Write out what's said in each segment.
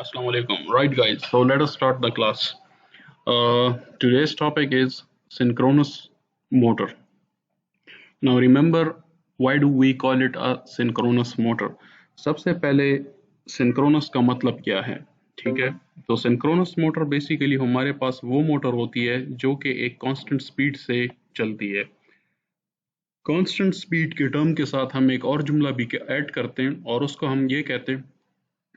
Assalamu alaikum. Right, guys. So let us start the class. Today's topic is synchronous motor. Now remember, why do we call it a synchronous motor? सबसे पहले synchronous का मतलब क्या है? ठीक है, तो synchronous motor बेसिकली हमारे पास वो मोटर होती है जो कि एक कांस्टेंट स्पीड से चलती है। कांस्टेंट स्पीड के टर्म के साथ हम एक और जुमला भी ऐड करते हैं और उसको हम ये कहते हैं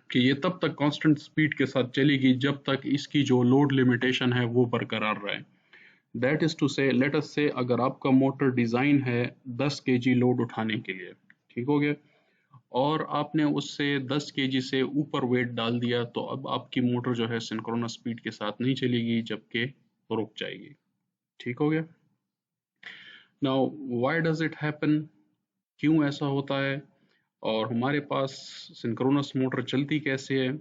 कि ये तब तक कांस्टेंट स्पीड के साथ चलेगी जब तक इसकी जो लोड लिमिटेशन है वो बरकरार रहे। दैट इज टू से, लेट अस से, अगर आपका मोटर डिज़ाइन है 10 केजी लोड उठाने के लिए, ठीक हो गया, और आपने उससे 10 केजी से ऊपर वेट डाल दिया, तो अब आपकी मोटर जो है सिंक्रोनस स्पीड के साथ नहीं चलेगी जबकि रुक जाएगी। ठीक हो गया। Now why does it happen, क्यों ऐसा होता है और हमारे पास सिंक्रोनस मोटर चलती कैसे है,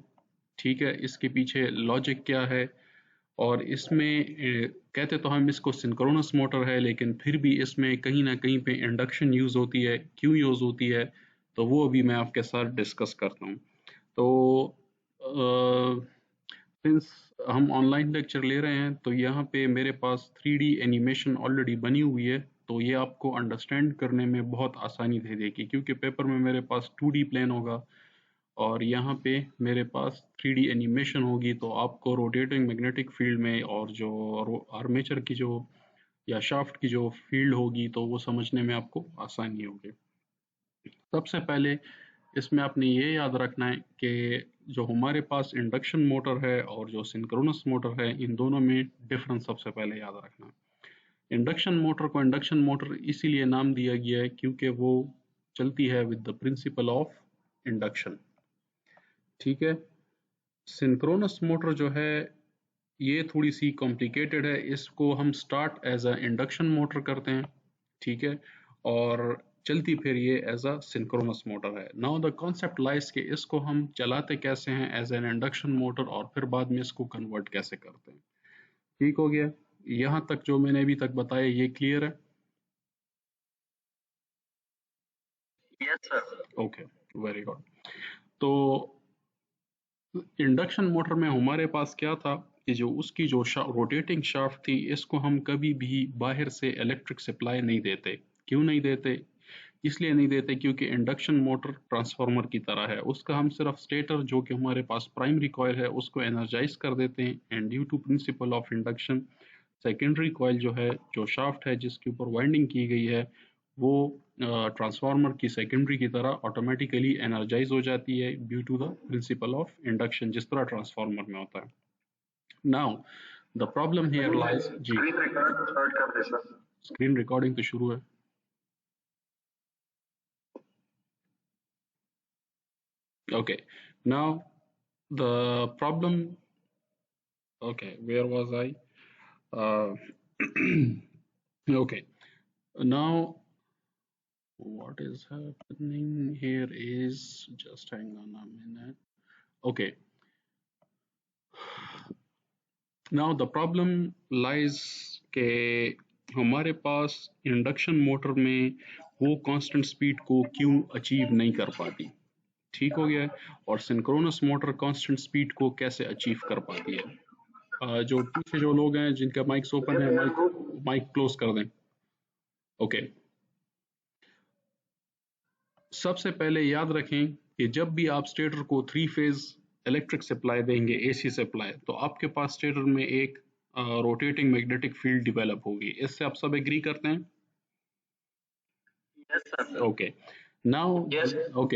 ठीक है, इसके पीछे लॉजिक क्या है। और इसमें कहते तो हम इसको सिंक्रोनस मोटर है, लेकिन फिर भी इसमें कहीं ना कहीं पे इंडक्शन यूज़ होती है। क्यों यूज़ होती है तो वो अभी मैं आपके साथ डिस्कस करता हूँ। तो सिंस हम ऑनलाइन लेक्चर ले रहे हैं तो यहाँ पे मेरे पास 3D एनिमेशन ऑलरेडी बनी हुई है, तो ये आपको अंडरस्टैंड करने में बहुत आसानी दे देगी, क्योंकि पेपर में मेरे पास 2D प्लेन होगा और यहाँ पे मेरे पास 3D एनिमेशन होगी, तो आपको रोटेटिंग मैग्नेटिक फील्ड में और जो आर्मेचर की जो या शाफ्ट की जो फील्ड होगी तो वो समझने में आपको आसानी होगी। सबसे पहले इसमें आपने ये याद रखना है कि जो हमारे पास इंडक्शन मोटर है और जो सिंक्रोनस मोटर है, इन दोनों में डिफरेंस सबसे पहले याद रखना है। इंडक्शन मोटर को इंडक्शन मोटर इसीलिए नाम दिया गया है क्योंकि वो चलती है with the principle of induction. ठीक है। सिंक्रोनस मोटर जो है ये थोड़ी सी कॉम्प्लिकेटेड है, इसको हम start as a induction motor करते हैं, ठीक है, और चलती फिर ये एज अ सिंक्रोनस मोटर है। नाउ द कॉन्सेप्ट लाइज के इसको हम चलाते कैसे हैं एज एन इंडक्शन मोटर और फिर बाद में इसको कन्वर्ट कैसे करते हैं। ठीक हो गया, यहाँ तक जो मैंने अभी तक बताया ये क्लियर है? Yes sir. Okay, very good. तो इंडक्शन मोटर में हमारे पास क्या था कि जो उसकी जो रोटेटिंग शाफ्ट थी, इसको हम कभी भी बाहर से इलेक्ट्रिक सप्लाई नहीं देते। क्यों नहीं देते? इसलिए नहीं देते क्योंकि इंडक्शन मोटर ट्रांसफार्मर की तरह है, उसका हम सिर्फ स्टेटर जो कि हमारे पास प्राइमरी कॉइल है उसको एनर्जाइज कर देते हैं, and due to principle of induction secondary coil जो है, जो शाफ्ट है जिसके ऊपर वाइंडिंग की गई है, वो ट्रांसफार्मर की सेकेंडरी की तरह ऑटोमेटिकली एनर्जाइज हो जाती है due to the principle of induction, जिस तरह ट्रांसफार्मर में होता है। Now the problem here lies जी, स्क्रीन रिकॉर्डिंग तो शुरू है। Okay, now the problem. Okay, where was I? Uh, okay, now what is happening here is, just hang on a minute. Okay, now the problem lies के हमारे पास induction motor में वो constant speed को क्यों achieve नहीं कर पाती। ठीक हो गया है। और सिंक्रोनस मोटर कांस्टेंट स्पीड को कैसे अचीव कर पाती है। जो पीछे जो लोग हैं जिनका माइक्स ओपन है, माइक क्लोज कर दें। ओके, सबसे पहले याद रखें कि जब भी आप स्टेटर को 3 फेज इलेक्ट्रिक सप्लाई देंगे, एसी सप्लाई, तो आपके पास स्टेटर में एक रोटेटिंग मैग्नेटिक फील्ड डेवलप होगी। इससे आप सब एग्री करते हैं? Yes sir. ओके,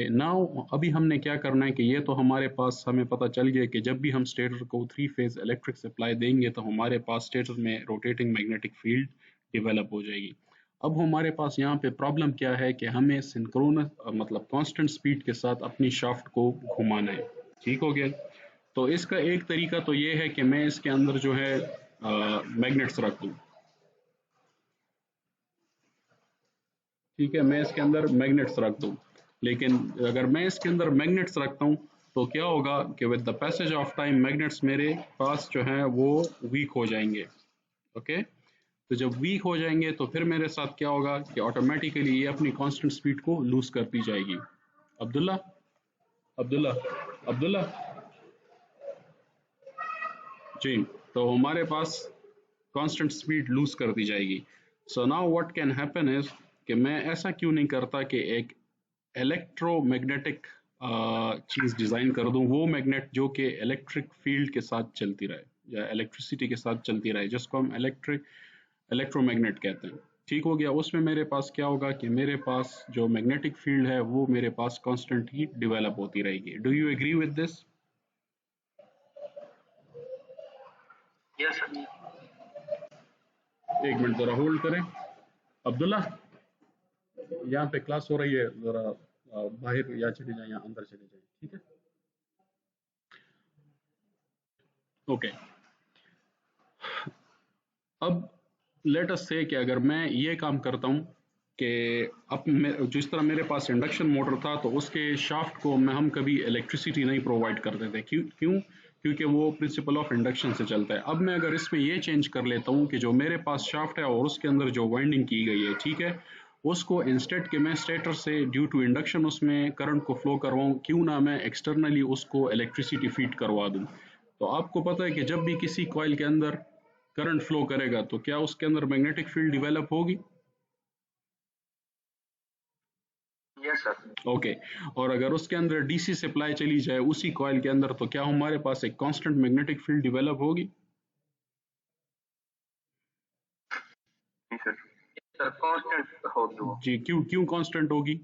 नाउ अभी हमने क्या करना है कि ये तो हमारे पास हमें पता चल गया कि जब भी हम स्टेटर को 3 फेज इलेक्ट्रिक सप्लाई देंगे तो हमारे पास स्टेटर में रोटेटिंग मैग्नेटिक फील्ड डेवलप हो जाएगी। अब हमारे पास यहाँ पे प्रॉब्लम क्या है कि हमें सिंक्रोनस मतलब कांस्टेंट स्पीड के साथ अपनी शाफ्ट को घुमाना है। ठीक हो गया। तो इसका एक तरीका तो ये है कि मैं इसके अंदर जो है मैग्नेट्स रख दूँ। ठीक है, मैं इसके अंदर मैग्नेट्स रख दूं, लेकिन अगर मैं इसके अंदर मैग्नेट्स रखता हूं तो क्या होगा कि with the passage of time magnets मेरे पास जो है वो वीक हो जाएंगे। ओके, तो जब वीक हो जाएंगे तो फिर मेरे साथ क्या होगा कि ऑटोमेटिकली ये अपनी कांस्टेंट स्पीड को लूज करती जाएगी। अब्दुल्ला, अब्दुल्ला, अब्दुल्ला, जी, तो हमारे पास कांस्टेंट स्पीड लूज कर दी जाएगी। So now what can happen is कि मैं ऐसा क्यों नहीं करता कि एक इलेक्ट्रोमैग्नेटिक चीज डिजाइन कर दूं, वो मैग्नेट जो कि इलेक्ट्रिक फील्ड के साथ चलती रहे या इलेक्ट्रिसिटी के साथ चलती रहे, जिसको हम इलेक्ट्रोमैग्नेट कहते हैं। ठीक हो गया। उसमें मेरे पास क्या होगा कि मेरे पास जो मैग्नेटिक फील्ड है वो मेरे पास कांस्टेंट ही डेवलप होती रहेगी। Do you agree with this? Yes sir. एक मिनट जरा होल्ड करें। अब्दुल्ला, यहाँ पे क्लास हो रही है, जरा बाहर या चले जाए या अंदर चले जाए, ठीक है? ओके। अब लेट अस से कि अगर मैं ये काम करता हूँ कि अब जिस तरह मेरे पास इंडक्शन मोटर था तो उसके शाफ्ट को हम कभी इलेक्ट्रिसिटी नहीं प्रोवाइड करते थे। क्यों? क्योंकि वो प्रिंसिपल ऑफ इंडक्शन से चलता है। अब मैं अगर इसमें ये चेंज कर लेता हूँ कि जो मेरे पास शाफ्ट है और उसके अंदर जो वाइंडिंग की गई है, ठीक है, उसको इंस्टेड के मैं स्टेटर से ड्यू टू इंडक्शन उसमें करंट को फ्लो करवाऊँ, क्यों ना मैं एक्सटर्नली उसको इलेक्ट्रिसिटी फीड करवा दूँ। तो आपको पता है कि जब भी किसी कॉइल के अंदर करंट फ्लो करेगा तो क्या उसके अंदर मैग्नेटिक फील्ड डेवलप होगी? Yes sir. ओके। और अगर उसके अंदर डीसी सप्लाई चली जाए उसी कॉइल के अंदर तो क्या हमारे पास एक कांस्टेंट मैग्नेटिक फील्ड डेवलप होगी? सर सर कांस्टेंट होगी वो। जी, क्यों क्यों कांस्टेंट होगी?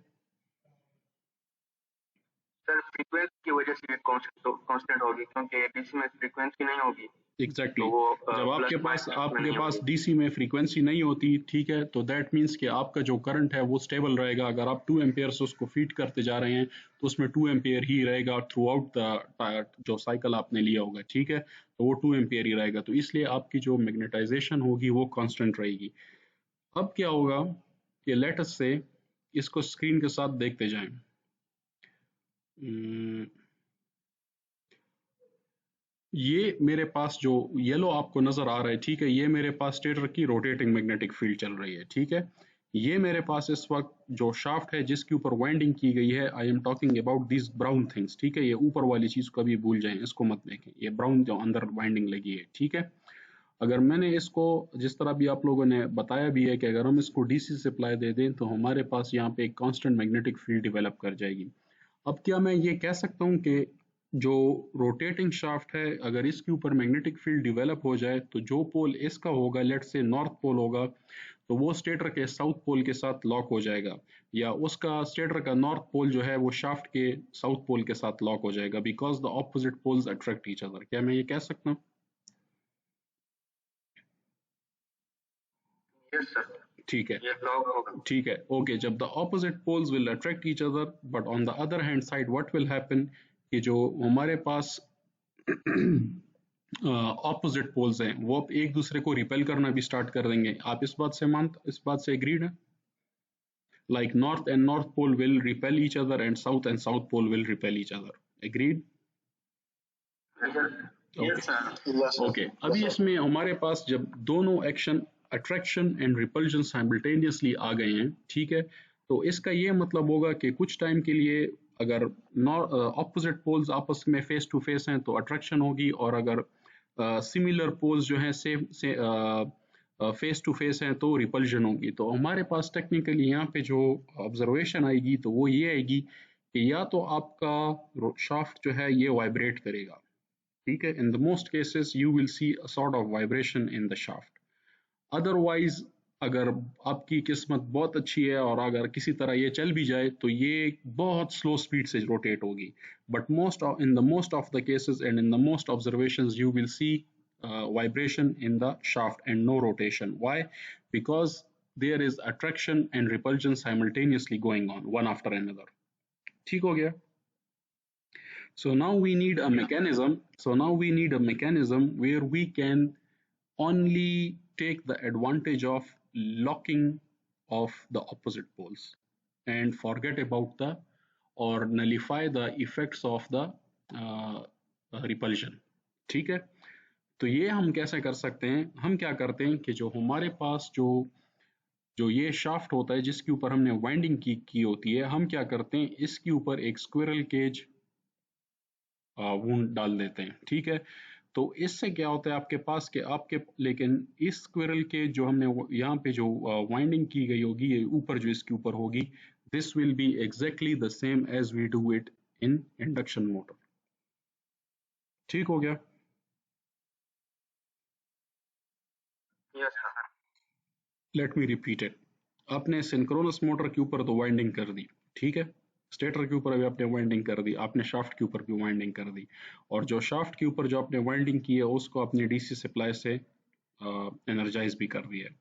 सर फ्रीक्वेंसी की वजह से कांस्टेंट होगी, क्योंकि डीसी में फ्रीक्वेंसी नहीं होगी। एग्जैक्टली तो वो जब प्लस आपके माइनस में नहीं पास होगी। डीसी में फ्रीक्वेंसी नहीं होती, ठीक है, तो दैट मीन्स कि आपका जो करंट है वो स्टेबल रहेगा। अगर आप 2 एम्पियर से उसको फीड करते जा रहे हैं तो उसमें 2 एम्पियर ही रहेगा थ्रू आउट द जो साइकिल आपने लिया होगा, ठीक है, तो वो 2 एम्पियर ही रहेगा। तो इसलिए आपकी जो मैग्नेटाइजेशन होगी वो कांस्टेंट रहेगी। अब क्या होगा कि लेट अस से इसको स्क्रीन के साथ देखते जाएं। ये मेरे पास जो येलो आपको नजर आ रहा है, ठीक है, ये मेरे पास स्टेटर की रोटेटिंग मैग्नेटिक फील्ड चल रही है, ठीक है। ये मेरे पास इस वक्त जो शाफ्ट है जिसके ऊपर वाइंडिंग की गई है, I am talking about this brown things, ठीक है। ये ऊपर वाली चीज को अभी भूल जाएं, इसको मत देखें, ये ब्राउन जो अंदर वाइंडिंग लगी है, ठीक है। अगर मैंने इसको जिस तरह भी आप लोगों ने बताया भी है कि अगर हम इसको डीसी सप्लाई दे दें तो हमारे पास यहाँ पे एक कांस्टेंट मैग्नेटिक फील्ड डेवलप कर जाएगी। अब क्या मैं ये कह सकता हूँ कि जो रोटेटिंग शाफ्ट है अगर इसके ऊपर मैग्नेटिक फील्ड डेवलप हो जाए तो जो पोल इसका होगा, लेट से नॉर्थ पोल होगा, तो वो स्टेटर के साउथ पोल के साथ लॉक हो जाएगा, या उसका स्टेटर का नॉर्थ पोल जो है वो शाफ्ट के साउथ पोल के साथ लॉक हो जाएगा, because the opposite poles attract each other. क्या मैं ये कह सकता हूँ? Yes sir. ठीक है। ये लॉक होगा। ठीक है, ओके। जब the opposite poles will attract each other, but on the other hand side what will happen कि जो हमारे पास ऑपोजिट पोल्स हैं वो अब एक दूसरे को रिपेल करना भी स्टार्ट कर देंगे। आप इस बात से एग्रीड है? Like north and north pole will repel each other and south pole will repel each other. Agreed? Yes sir. Okay. अभी इसमें हमारे पास जब दोनों action attraction and repulsion simultaneously आ गए हैं, ठीक है, तो इसका ये मतलब होगा कि कुछ टाइम के लिए अगर ऑपोजिट पोल्स आपस में फेस टू फेस हैं तो अट्रैक्शन होगी, और अगर सिमिलर पोल्स जो हैं सेम से फेस टू फेस हैं तो रिपल्जन होगी। तो हमारे पास टेक्निकली यहाँ पे जो ऑब्जर्वेशन आएगी तो वो ये आएगी कि या तो आपका शाफ्ट जो है ये वाइब्रेट करेगा, ठीक है, in the most cases you will see a sort of vibration in the shaft. Otherwise अगर आपकी किस्मत बहुत अच्छी है और अगर किसी तरह ये चल भी जाए तो ये बहुत स्लो स्पीड से रोटेट होगी, but in the most of the cases and in the most observations you will see vibration in the shaft and no rotation. Why? Because there is attraction and repulsion simultaneously going on one after another. ठीक हो गया? So now we need a mechanism. So now we need a mechanism where we can only take the advantage of locking of the opposite poles and forget about the or nullify the effects of the repulsion. ठीक है? तो ये हम कैसे कर सकते हैं? हम क्या करते हैं कि जो हमारे पास जो जो ये शाफ्ट होता है जिसके ऊपर हमने वाइंडिंग की होती है, हम क्या करते हैं इसके ऊपर एक स्क्विरल केज वूंड डाल देते हैं, ठीक है। तो इससे क्या होता है आपके पास कि आपके, लेकिन इस स्क्विरल के जो हमने यहाँ पे जो वाइंडिंग की गई होगी, ये ऊपर जो इसके ऊपर होगी, this will be exactly the same as we do it in induction motor. ठीक हो गया? Yes sir. Let me repeat it. आपने सिंक्रोनस मोटर के ऊपर तो वाइंडिंग कर दी, ठीक है, स्टेटर के ऊपर भी आपने वाइंडिंग कर दी, आपने शाफ्ट के ऊपर भी वाइंडिंग कर दी, और जो शाफ्ट के ऊपर जो आपने वाइंडिंग की है उसको आपने डीसी सप्लाई से एनर्जाइज भी कर दिया है।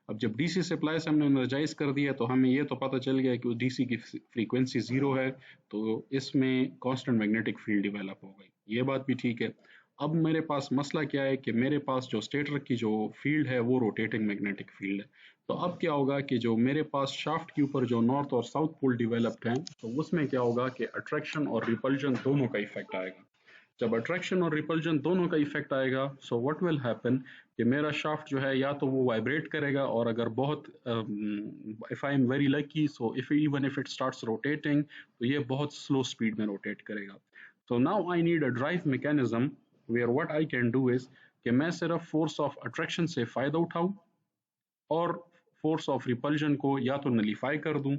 अब जब डीसी सप्लाई से हमने एनर्जाइज कर दिया तो हमें ये तो पता चल गया कि डीसी की फ्रीक्वेंसी 0 है, तो इसमें कांस्टेंट मैग्नेटिक फील्ड डेवलप हो गई, ये बात भी ठीक है। अब मेरे पास मसला क्या है कि मेरे पास जो स्टेटर की जो फील्ड है वो रोटेटिंग मैग्नेटिक फील्ड है। तो अब क्या होगा कि जो मेरे पास शाफ्ट के ऊपर जो नॉर्थ और साउथ पोल डेवलप्ड हैं, तो उसमें क्या होगा कि अट्रैक्शन और रिपल्जन दोनों का इफेक्ट आएगा। जब अट्रैक्शन और रिपल्जन दोनों का इफेक्ट आएगा, सो व्हाट विल हैपन कि मेरा शाफ्ट जो है या तो वो वाइब्रेट करेगा, और अगर बहुत if I am very lucky, so if even if it starts rotating, तो ये बहुत स्लो स्पीड में रोटेट करेगा। So now I need a drive mechanism where what I can do is कि मैं सिर्फ फोर्स ऑफ अट्रैक्शन से फायदा उठाऊं और फोर्स ऑफ रिपल्जन को या तो नलीफाई कर दूं,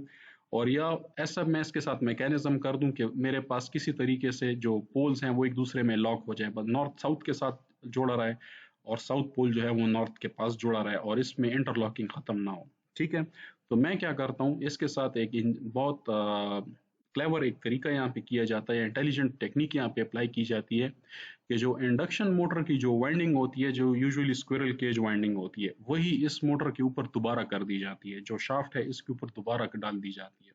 और या ऐसा मैं इसके साथ मैकेनिज्म कर दूं कि मेरे पास किसी तरीके से जो पोल्स हैं वो एक दूसरे में लॉक हो जाए, बस नॉर्थ साउथ के साथ जोड़ा रहे और साउथ पोल जो है वो नॉर्थ के पास जुड़ा रहे और इसमें इंटरलॉकिंग खत्म ना हो। ठीक है, तो मैं क्या करता हूँ इसके साथ एक बहुत क्लेवर एक तरीका यहाँ पे किया जाता है, इंटेलिजेंट टेक्निक यहाँ पे अप्लाई की जाती है कि जो इंडक्शन मोटर की जो वाइंडिंग होती है, जो यूजुअली स्क्विरल केज वाइंडिंग होती है, वही इस मोटर के ऊपर दोबारा कर दी जाती है, जो शाफ्ट है इसके ऊपर दोबारा डाल दी जाती है।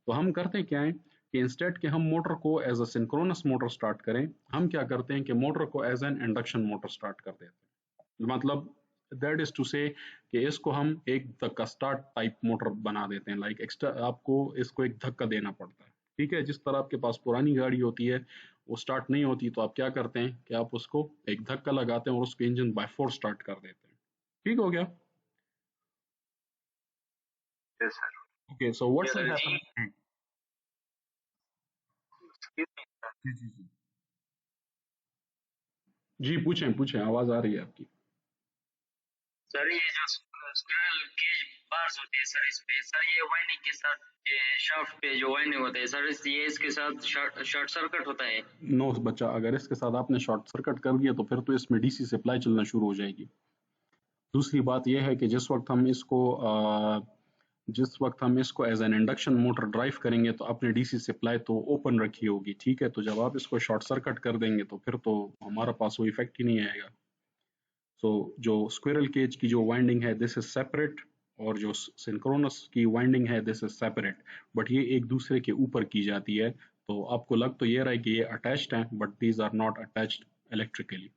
तो हम करते क्या है कि इंस्टेड के हम मोटर को as a synchronous motor start करें, हम क्या करते हैं कि मोटर को as an induction motor start कर देते हैं। मतलब दैट इज टू से कि इसको हम एक धक्का स्टार्ट टाइप मोटर बना देते हैं, लाइक एक्स्ट्रा आपको इसको एक धक्का देना पड़ता है। ठीक है, जिस तरह आपके पास पुरानी गाड़ी होती है वो स्टार्ट नहीं होती, तो आप क्या करते हैं कि आप उसको एक धक्का लगाते हैं और उसको इंजन बाय फोर्स स्टार्ट कर देते हैं। ठीक हो गया? Yes sir. Okay, so what's जी हैपन? Excuse me sir. जी जी जी जी, पूछें पूछें, आवाज आ रही है आपकी। सर ये जो स्क्विरल केज बार्स होते हैं सर, इस पे सर ये वाइंडिंग के साथ, ये शाफ्ट पे जो वाइंडिंग होता है सर, ये इसके साथ शॉर्ट सर्किट होता है। नो बच्चा, अगर इसके साथ आपने शॉर्ट सर्किट कर दिया तो फिर तो इसमें डीसी सप्लाई चलना शुरू हो जाएगी। दूसरी बात यह है कि जिस वक्त हम इसको as an induction motor drive करेंगे तो अपने डीसी सप्लाई तो ओपन रखी होगी, ठीक है, तो जब आप इसको शॉर्ट सर्किट कर देंगे तो फिर तो हमारा पास वो इफेक्ट ही नहीं आएगा। सो जो स्क्विरल केज की जो वाइंडिंग है दिस इज सेपरेट, और जो सिंक्रोनस की वाइंडिंग है दिस इज सेपरेट, बट ये एक दूसरे के ऊपर की जाती है। तो आपको लग तो ये रहा है कि ये अटैच्ड है, but these are not attached electrically.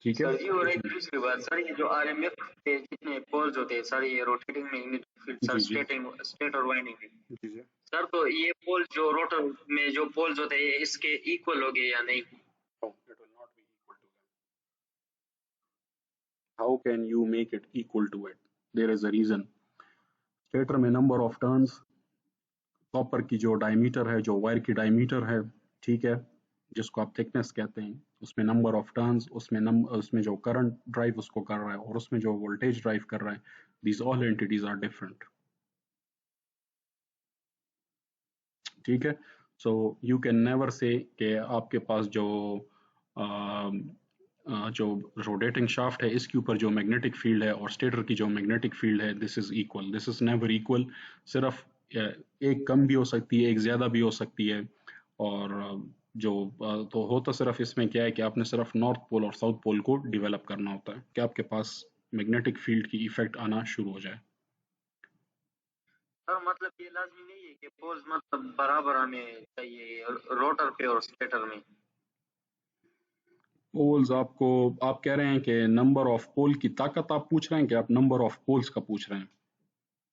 ठीक है सर जी, और एक दूसरी बात सर, ये जो आरएमएफ के जितने पोल्स होते हैं सर, ये रोटेटिंग मैग्नेटिक फील्ड सर, जी जी स्टेटर वाइंडिंग में जी जी। सर, तो ये पोल जो रोटर में जो पोल्स होते हैं इसके इक्वल हो गए या नहीं? No, it will not be equal to them. How can you make it equal to it? There is a reason. Stator में नंबर ऑफ टर्न्स, कॉपर की जो डायमीटर है, जो वायर की डायमीटर है, ठीक है, जिसको आप थिकनेस कहते हैं, उसमें नंबर ऑफ टर्न्स, उसमें जो करंट ड्राइव उसको कर रहा है और उसमें जो वोल्टेज ड्राइव कर रहा है, these all entities are different. ठीक है, सो यू कैन नेवर से कि आपके पास जो रोटेटिंग शाफ्ट है इसके ऊपर जो मैग्नेटिक फील्ड है और स्टेटर की जो मैग्नेटिक फील्ड है this is equal, this is never equal. सिर्फ एक कम भी हो सकती है, एक ज्यादा भी हो सकती है, और तो होता सिर्फ इसमें क्या है कि आपने सिर्फ नॉर्थ पोल और साउथ पोल को डेवलप करना होता है कि आपके पास मैग्नेटिक फील्ड की इफेक्ट आना शुरू हो जाए। सर मतलब ये लाजमी नहीं है कि पोल्स मतलब बराबर हमें चाहिए रोटर पे और स्टेटर में? पोल्स आप कह रहे हैं कि नंबर ऑफ पोल की ताकत आप पूछ रहे हैं कि आप नंबर ऑफ पोल्स का पूछ रहे हैं?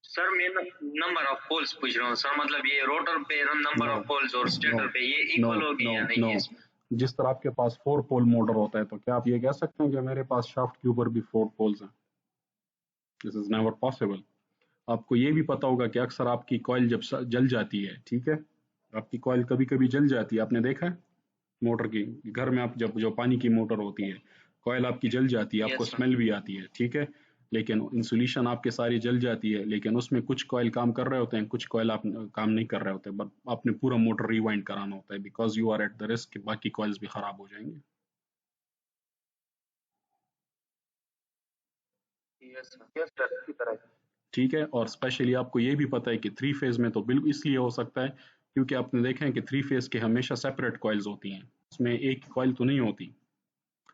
सर मैं नंबर ऑफ पोल्स पूछ रहा हूँ सर, मतलब ये रोटर पे नंबर नो ऑफ पोल्स और नो स्टेटर पे ये नो इक्वल हो गए नो या नहीं नो। है इसमें? जिस तरह आपके पास 4 पोल मोटर होता है, तो क्या आप ये कह सकते हैं कि मेरे पास शाफ्ट के ऊपर भी 4 पोल्स हैं? This is never possible. आपको ये भी पता होगा कि अक्सर आपकी कॉइल जब जल जाती है, ठीक है, आपकी कॉइल कभी कभी जल जाती है, आपने देखा है? मोटर की, घर में आप जब जो पानी की मोटर होती है, कॉयल आपकी जल जाती है, आपको यस सर। स्मेल भी आती है, ठीक है, लेकिन इंसुलेशन आपके सारी जल जाती है, लेकिन उसमें कुछ कॉयल काम कर रहे होते हैं, कुछ कॉयल आप काम नहीं कर रहे होते, बट आपने पूरा मोटर रिवाइंड कराना होता है, because you are at the risk कि बाकी कॉइल्स भी खराब हो जाएंगे। यस सर इसी तरह। ठीक है, और स्पेशली आपको ये भी पता है कि थ्री फेज में तो बिल्कुल इसलिए हो सकता है क्योंकि आपने देखा है कि थ्री फेज के हमेशा सेपरेट कॉइल्स होती हैं, उसमें एक ही कॉइल तो नहीं होती।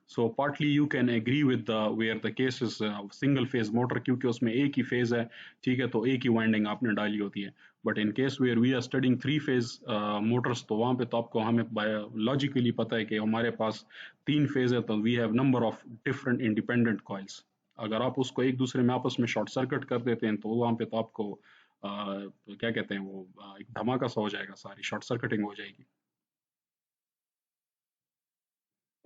So partly you can agree with the where the case is single phase motor, क्योंकि उसमें एक ही फेज है, ठीक है, तो एक ही वाइंडिंग आपने डाली होती है। But in case where we are studying three phase motors, तो वहां पे तो आपको हमें बायोलॉजिकली पता है कि हमारे पास तीन फेज है, तो we have number of different independent coils. अगर आप उसको एक दूसरे में आपस में शॉर्ट सर्किट कर देते हैं, तो वहां पे तो आपको क्या कहते हैं वो एक धमाका सा हो जाएगा, सारी शॉर्ट सर्किटिंग हो जाएगी।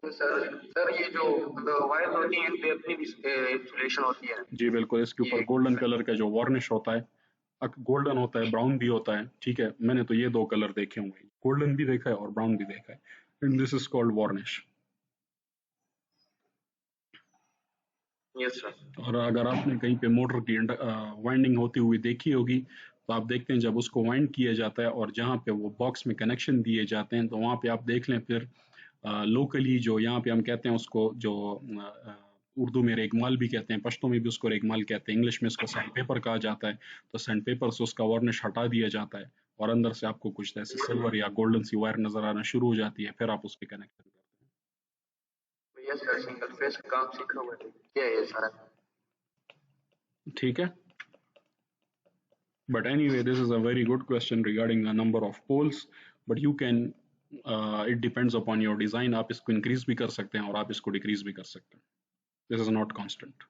तो सर ये जो मतलब वायर होती है इसमें अपनी इंसुलेशन होती है। जी बिल्कुल, इसके ऊपर ये गोल्डन कलर का जो वार्निश होता है, गोल्डन होता है, ब्राउन भी होता है, ठीक है, मैंने तो ये दो कलर देखे होंगे, गोल्डन भी देखा है और ब्राउन भी देखा है, and this is called varnish. Yes sir. और अगर आपने कहीं पे मोटर की वाइंडिंग होती हुई देखी होगी, तो आप देखते हैं जब उसको वाइंड किया जाता है और जहाँ पे वो बॉक्स में कनेक्शन दिए जाते हैं, तो वहाँ पे आप देख लें फिर लोकली जो यहाँ पे हम कहते हैं उसको जो उर्दू में रेगमाल भी कहते हैं, पश्तो में भी उसको रेगमाल कहते हैं, इंग्लिश में उसको सैंड पेपर कहा जाता है, तो सैंड पेपर से उसका वार्निश हटा दिया जाता है और अंदर से आपको कुछ ऐसे सिल्वर या गोल्डन सी वायर नजर आना शुरू हो जाती है, फिर आप उस पर कनेक्शन करते यस सर सिंगल फेज का काम सीखा हुआ है क्या ये सारा। हैं, ठीक है। But anyway, this is a very good question regarding the number of poles. But you can, it depends upon your design. आप इसको increase भी कर सकते हैं और आप इसको decrease भी कर सकते हैं. This is not constant.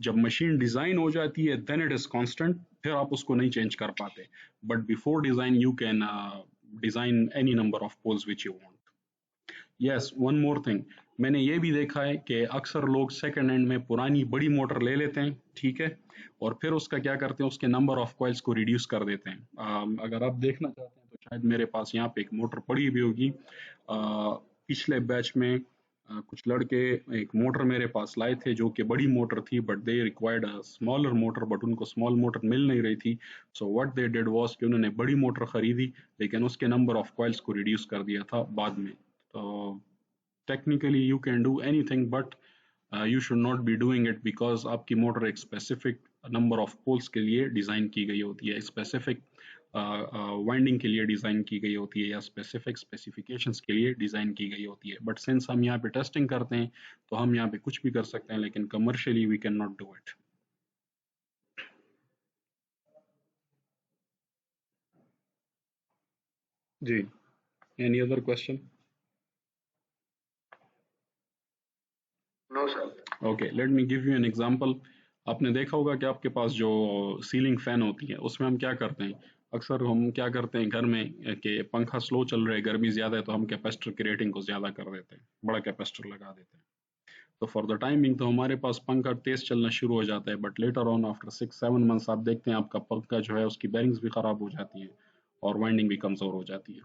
जब मशीन डिजाइन हो जाती है देन इट इज कांस्टेंट, फिर आप उसको नहीं चेंज कर पाते, but before design you can design any number of poles which you want. Yes, one more thing, मैंने ये भी देखा है कि अक्सर लोग सेकंड हैंड में पुरानी बड़ी मोटर ले लेते हैं, ठीक है, और फिर उसका क्या करते हैं, उसके नंबर ऑफ कॉइल्स को रिड्यूस कर देते हैं। अगर आप देखना चाहते हैं तो शायद मेरे पास यहाँ पे एक मोटर पड़ी भी होगी, पिछले बैच में कुछ लड़के एक मोटर मेरे पास लाए थे जो कि बड़ी मोटर थी, but they required a smaller motor, but उनको स्मॉल मोटर मिल नहीं रही थी। So what they did was कि उन्होंने बड़ी मोटर खरीदी, लेकिन उसके नंबर ऑफ कॉइल्स को रिड्यूस कर दिया था बाद में। तो technically you can do anything, but you should not be doing it, because आपकी मोटर एक स्पेसिफिक नंबर ऑफ पोल्स के लिए डिज़ाइन की गई होती है, स्पेसिफिक वाइंडिंग के लिए डिज़ाइन की गई होती है, या स्पेसिफिक स्पेसिफिकेशंस के लिए डिज़ाइन की गई होती है। बट सिंस हम यहाँ पे टेस्टिंग करते हैं, तो हम यहाँ पे कुछ भी कर सकते हैं, लेकिन commercially we can not do it. जी, any other question? No sir. Okay, let me give you an example. आपने देखा होगा कि आपके पास जो सीलिंग फैन होती है, उसमें हम क्या करते हैं, अक्सर हम क्या करते हैं घर में कि पंखा स्लो चल रहा है, गर्मी ज्यादा है, तो हम कैपेसिटर की रेटिंग को ज्यादा कर देते हैं, बड़ा कैपेसिटर लगा देते हैं। तो फॉर द टाइमिंग तो हमारे पास पंखा तेज चलना शुरू हो जाता है, but later on after 6-7 months आप देखते हैं आपका पंखा जो है उसकी बैरिंग्स भी खराब हो जाती है और वाइंडिंग भी कमजोर हो जाती है।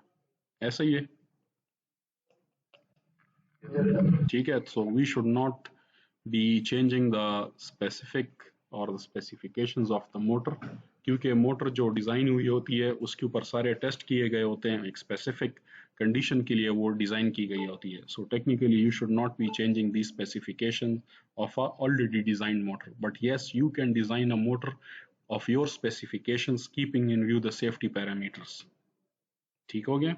ऐसा ही है, ठीक है। So we should not be changing the specific or the specifications of the motor, क्योंकि मोटर जो डिज़ाइन हुई होती है उसके ऊपर सारे टेस्ट किए गए होते हैं, एक स्पेसिफिक कंडीशन के लिए वो डिज़ाइन की गई होती है। So technically you should not be changing the specification of a already designed motor, but yes you can design a motor of your specifications keeping in view the safety parameters. ठीक हो गया?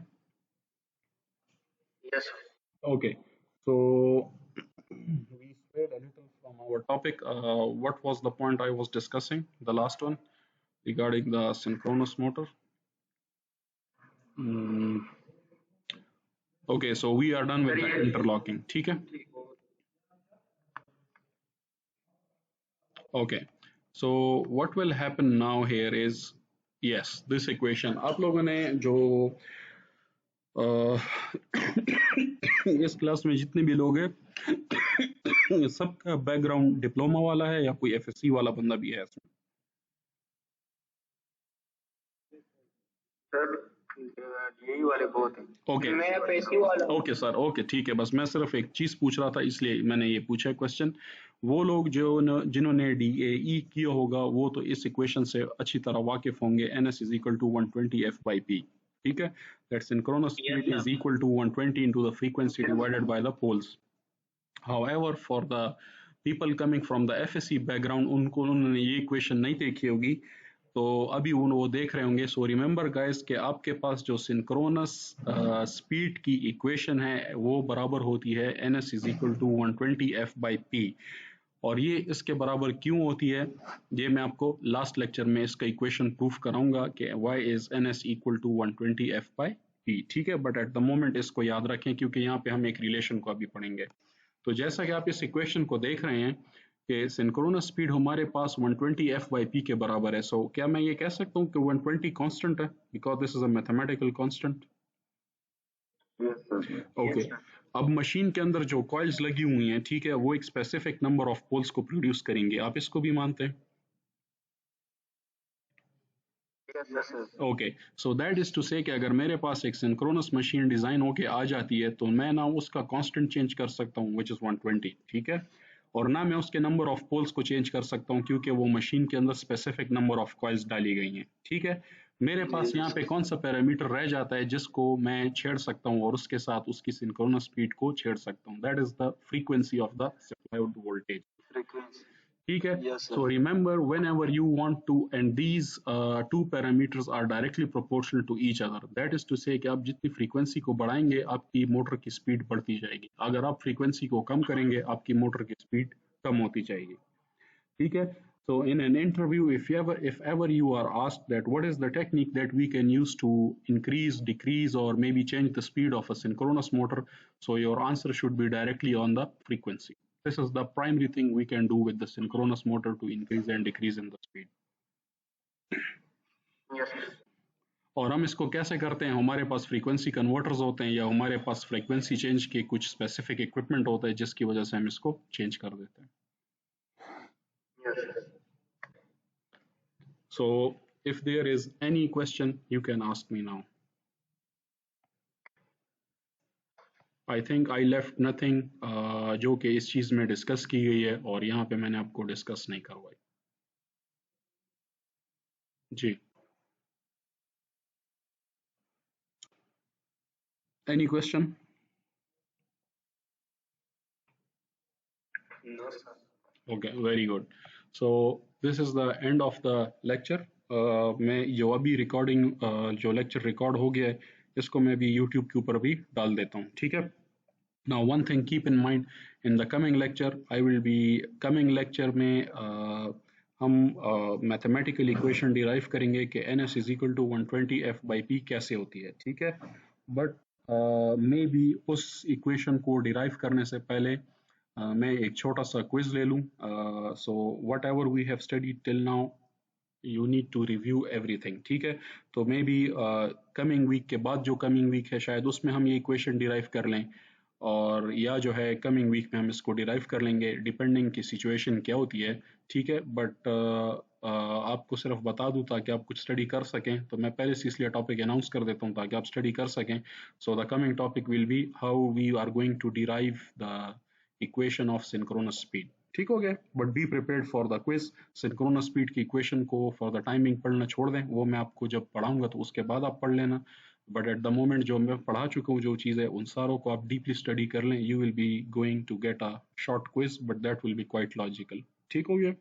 Yes Okay, so we strayed a little from our topic. What was the point I was discussing? The last one regarding the synchronous motor. Hmm, okay, so we are done with the sir. interlocking. ठीक है? Okay, so what will happen now here is, yes, this equation आप लोगों ने जो इस class में जितने भी लोग हैं सबका बैकग्राउंड डिप्लोमा वाला है या कोई एफएससी वाला बंदा भी है इसमें? सर यही वाले बहुत हैं। ओके मैं पैसिव वाला हूँ। ओके सर, ओके ठीक है, बस मैं सिर्फ एक चीज पूछ रहा था इसलिए मैंने ये पूछा क्वेश्चन। वो लोग जो जिन्होंने DAE किया होगा वो तो इस इक्वेशन से अच्छी तरह वाकिफ होंगे, NS is equal to 120F/P, ठीक है, that synchronous yes speed is sir. Equal to 120 into the frequency divided by the poles. However, for the people coming from the FSC background, उन्होंने ये इक्वेशन नहीं देखी होगी, तो अभी वो देख रहे होंगे। सो रिमेंबर गाइस कि आपके पास जो सिंक्रोनस स्पीड की इक्वेशन है वो बराबर होती है NS is equal to 120F/P, और ये इसके बराबर क्यों होती है ये मैं आपको लास्ट लेक्चर में इसका इक्वेशन प्रूफ कराऊंगा कि y is NS equal to 120F/P, ठीक है। बट एट द मोमेंट इसको याद रखें क्योंकि यहाँ पे हम एक रिलेशन को अभी पढ़ेंगे। तो जैसा कि आप इस इक्वेशन को देख रहे हैं कि सिंक्रोनस स्पीड हमारे पास 120F/P के बराबर है। सो क्या मैं ये कह सकता हूँ कि 120 कांस्टेंट है, because this is a mathematical constant. Okay, अब मशीन के अंदर जो कॉइल्स लगी हुई हैं, ठीक है, वो एक स्पेसिफिक नंबर ऑफ पोल्स को प्रोड्यूस करेंगे, आप इसको भी मानते हैं? Okay, so that is to say कि अगर मेरे पास एक सिंक्रोनस मशीन डिजाइन होके आ जाती है तो मैं ना उसका कांस्टेंट चेंज कर सकता हूँ विच इज 120, ठीक है, और ना मैं उसके नंबर ऑफ पोल्स को चेंज कर सकता हूँ क्योंकि वो मशीन के अंदर स्पेसिफिक नंबर ऑफ कॉइल्स डाली गई हैं, ठीक है। मेरे पास यहाँ पे कौन सा पैरामीटर रह जाता है जिसको मैं छेड़ सकता हूँ और उसके साथ उसकी सिंक्रोनस स्पीड को छेड़ सकता हूँ, that is the frequency of the supplied voltage, ठीक है। Yes, sir. So remember, whenever you want to, and these two parameters are directly proportional to each other, that is to say कि आप जितनी frequency को बढ़ाएंगे आपकी motor की speed बढ़ती जाएगी, अगर आप फ्रीक्वेंसी को कम करेंगे आपकी मोटर की स्पीड कम होती जाएगी, ठीक है। So in an interview, if ever you are asked that what is the technique that we can use to increase, decrease, or maybe change the speed of a synchronous motor, so your answer should be directly on the frequency. This is the primary thing we can do with the synchronous motor to increase and decrease in the speed. Yes. और हम इसको कैसे करते हैं, हमारे पास frequency converters होते हैं या हमारे पास फ्रीक्वेंसी चेंज के कुछ स्पेसिफिक इक्विपमेंट होता है जिसकी वजह से हम इसको चेंज कर देते हैं। Yes. So if there is any question, you can ask me now. I think I left nothing जो कि इस चीज में डिस्कस की गई है और यहाँ पे मैंने आपको डिस्कस नहीं करवाई। जी, any question? No, sir. Okay, very good. So this is the end of the lecture. मैं जो अभी रिकॉर्डिंग जो लेक्चर रिकॉर्ड हो गया है इसको मैं भी YouTube के ऊपर भी डाल देता हूँ, ठीक है। Now one thing keep in mind, in the coming lecture I will be coming lecture में हम मैथमेटिकल इक्वेशन डिराइव करेंगे कि NS is equal to 120F/P कैसे होती है, ठीक है। बट मे बी उस इक्वेशन को डिराइव करने से पहले मैं एक छोटा सा क्विज ले लूँ। So whatever we have studied till now you need to review everything, ठीक है। तो मे बी कमिंग वीक के बाद जो कमिंग वीक है शायद उसमें हम ये इक्वेशन डिराइव कर लें, और या जो है कमिंग वीक में हम इसको डिराइव कर लेंगे डिपेंडिंग की सिचुएशन क्या होती है, ठीक है। बट आपको सिर्फ बता दूं ताकि आप कुछ स्टडी कर सकें, तो मैं पहले से इसलिए टॉपिक अनाउंस कर देता हूं ताकि आप स्टडी कर सकें। So the coming topic will be how we are going to derive the equation of synchronous speed, ठीक हो गया। But be prepared for the quiz. Synchronous speed की इक्वेशन को फॉर द टाइमिंग पढ़ना छोड़ दें, वो मैं आपको जब पढ़ाऊंगा तो उसके बाद आप पढ़ लेना। बट एट द मोमेंट जो मैं पढ़ा चुका हूँ जो चीज़ है उन सारों को आप डीपली स्टडी कर लें, you will be going to get a short quiz but that will be quite logical, ठीक हो गया।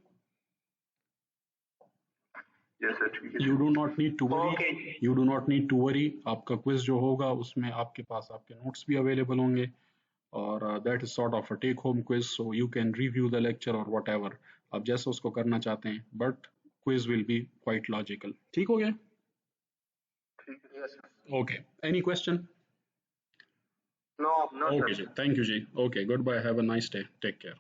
You do not need to worry, you do not need to worry, आपका क्विज जो होगा उसमें आपके पास आपके नोट्स भी अवेलेबल होंगे, और that is sort of a take home quiz, so you can review the lecture और वट एवर आप जैसा उसको करना चाहते हैं, but quiz will be quite logical, ठीक हो गया। Okay, any question? No, no, okay जी, थैंक यू जी, okay, good bye, have a nice day, take care.